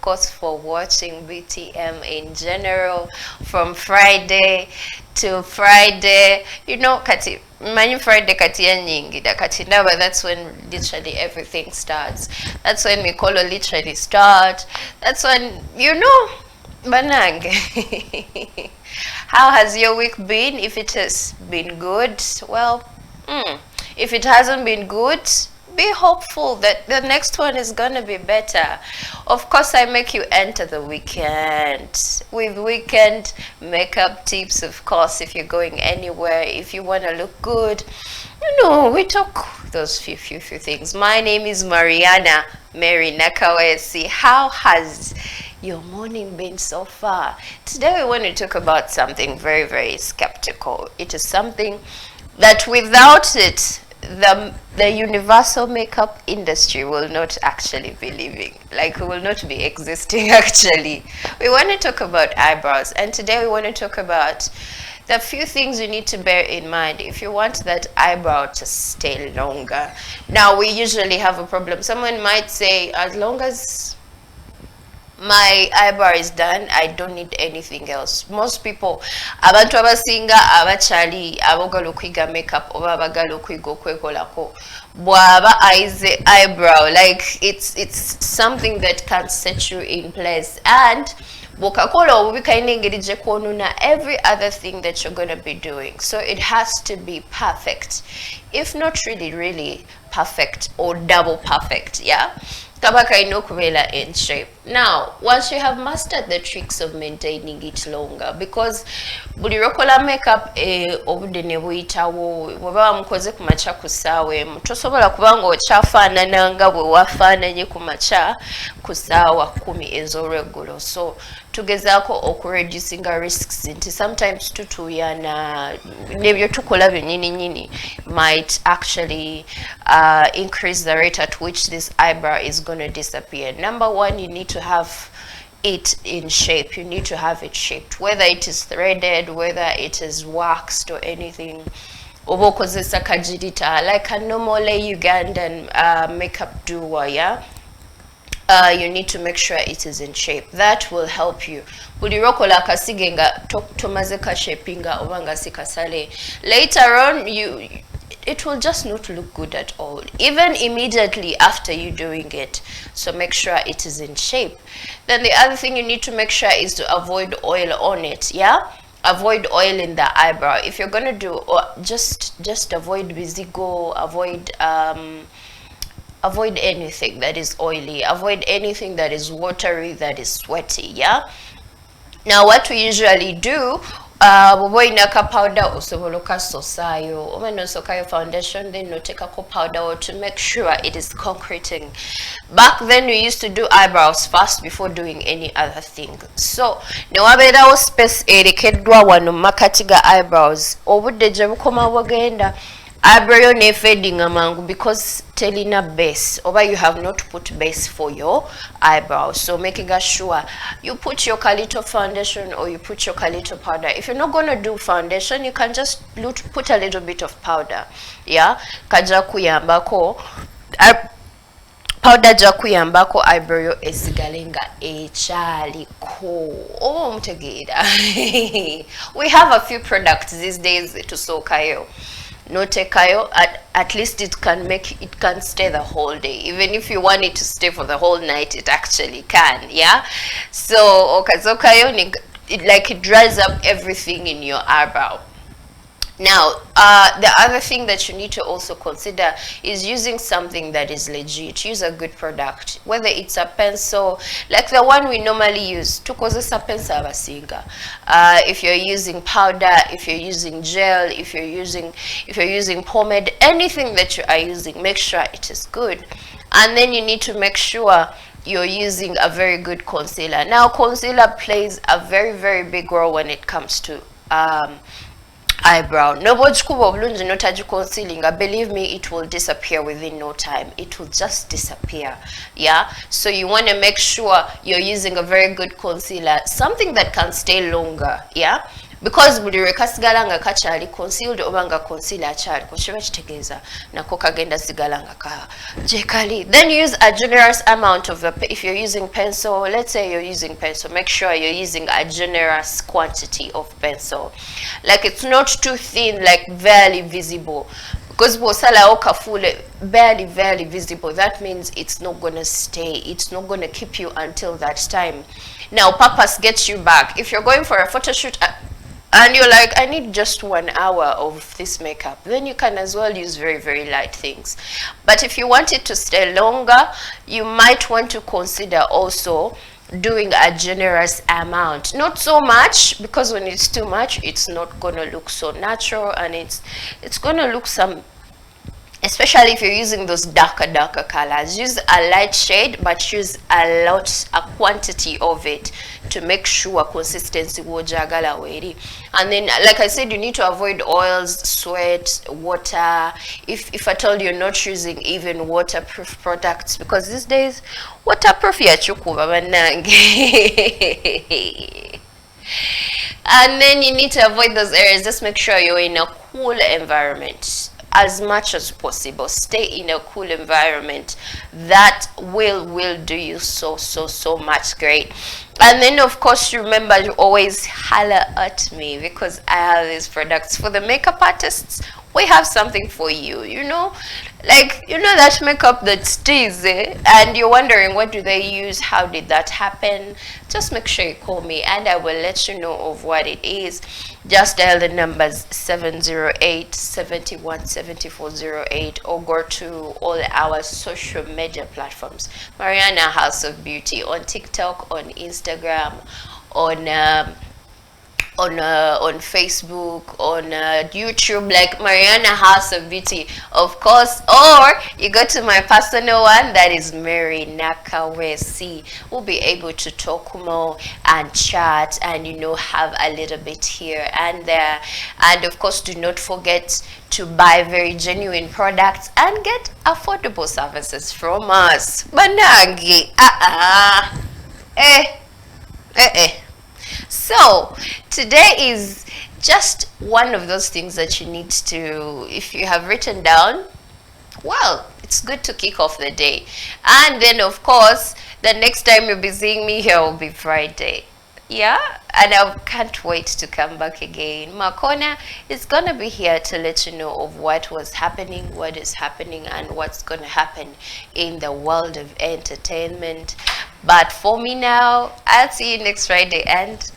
course, for watching BTM in general from Friday to Friday. You know, kati many Friday kati ya nyingi da kati ndaba, that's when literally everything starts. That's when Mikolo literally start. That's when, you know, Banang. How has your week been? If it has been good, well, if it hasn't been good, be hopeful that the next one is gonna be better. Of course, I make you enter the weekend with weekend makeup tips. Of course, if you're going anywhere, if you want to look good, you know, we talk those few things. My name is Mariana Mary Nakawesi. How has your morning been so far? Today we want to talk about something very skeptical. It is something that without it, the universal makeup industry will not actually be living, like will not be existing. Actually, we want to talk about eyebrows, and today we want to talk about the few things you need to bear in mind if you want that eyebrow to stay longer. Now, we usually have a problem. Someone might say, as long as my eyebrow is done, I don't need anything else. Most people, abantu abasinga abachali abogala okwiga makeup oba abagala okwiga okwekolako bwaba aize eyebrow, like it's something that can set you in place, and bukakola obubika inengeri je kwonona every other thing that you're going to be doing. So it has to be perfect, if not really perfect or double perfect. Yeah, kabaka ino kubela in shape. Now, once you have mastered the tricks of maintaining it longer, because buli rokola makeup obude ne buyitawo bwaba mukoze ku macha kusaawe tosobola kubanga okyafaanana nga bwe wafaananye ku macha kusaawa 10 ez'olweggulo. So tugezaako okureducinga risks nti sometimes tutuyana nebyo tukola byonyini might actually increase the rate at which this eyebrow is going to disappear. Number one, you need to have it in shape. You need to have it shaped, whether it is threaded, whether it is waxed or anything. Oba okozesa kajirita, like a normal Ugandan makeup doer, yeah? You need to make sure it is in shape. That will help you. Buli rokola kasige nga tomaze ka shapinga oba nga sikasale. Later on, it will just not look good at all, even immediately after you doing it. So make sure it is in shape. Then the other thing you need to make sure is to avoid oil on it. Yeah, avoid oil in the eyebrow. If you're gonna do, just avoid bizigo, avoid anything that is oily, avoid anything that is watery, that is sweaty. Yeah. Now, what we usually do, boboinaka powder osoboloka sosayo oba no sokayo foundation, then no take a powder to make sure it is concreting. Back then we used to do eyebrows first before doing any other thing. So ne wabeerawo space erekeddwa wano makati ga eyebrows obudde gye bukoma bugenda eyebrow ne fading amangu because telina base, or you have not put base for your eyebrows. So making sure you put your Kalito foundation or you put your Kalito powder. If you're not going to do foundation, you can just put a little bit of powder. Yeah, kaja kuyambako powder ja kuyambako eyebrow esigalenga echaliko. Oh, mutegeera. We have a few products these days to sokayo. No tekayo, at least it can stay the whole day. Even if you want it to stay for the whole night, it actually can. Yeah, so okazokayo, it dries up everything in your eyebrow. Now, the other thing that you need to also consider is using something that is legit. Use a good product, whether it's a pencil, like the one we normally use. Tukozesa pencil abasinga. If you're using powder, if you're using gel, if you're using pomade, anything that you are using, make sure it is good. And then you need to make sure you're using a very good concealer. Now, concealer plays a very big role when it comes to eyebrow. Believe me, it will disappear within no time. It will just disappear. Yeah, so you want to make sure you're using a very good concealer, something that can stay longer. Yeah, because buli lwe kasigala nga kakyali concealed oba nga concealer akyaliko kiba kitegeeza nako kagenda sigala nga gyekali. Then use a generous amount of if you're using pencil, let's say you're using pencil, make sure you're using a generous quantity of pencil, like it's not too thin, like barely visible, because bw'osalawo kafuule barely visible, that means it's not gonna stay, it's not gonna keep you until that time. Now purpose gets you back. If you're going for a photo shoot and you're like, I need just 1 hour of this makeup, then you can as well use very light things. But if you want it to stay longer, you might want to consider also doing a generous amount, not so much, because when it's too much it's not gonna look so natural, and it's gonna look some, especially if you're using those darker colors. Use a light shade, but use a quantity of it to make sure consistency wojagala weri. And then, like I said, you need to avoid oils, sweat, water. If at all you're not using even waterproof products, because these days waterproof yachukuba banange. And then you need to avoid those areas. Just make sure you're in a cool environment as much as possible. Stay in a cool environment. That will do you so much great. And then of course remember to always holler at me, because I have these products for the makeup artists. We have something for you, you know, like, you know, that makeup that stays, and you're wondering what do they use, how did that happen. Just make sure you call me and I will let you know of what it is. Just dial the numbers 708-717408 or go to all our social media platforms. Mariana House of Beauty on TikTok, on Instagram, on Facebook, on YouTube, like Mariana House of Beauty, of course, or you go to my personal one, that is Mary Nakawesi. We'll be able to talk more and chat and, you know, have a little bit here and there. And of course, do not forget to buy very genuine products and get affordable services from us. Banangi, So today is just one of those things that you need to, if you have written down, well, it's good to kick off the day. And then of course, the next time you'll be seeing me here will be Friday. Yeah, and I can't wait to come back again. Makona is gonna be here to let you know of what was happening, what is happening, and what's gonna happen in the world of entertainment. But for me now, I'll see you next Friday, and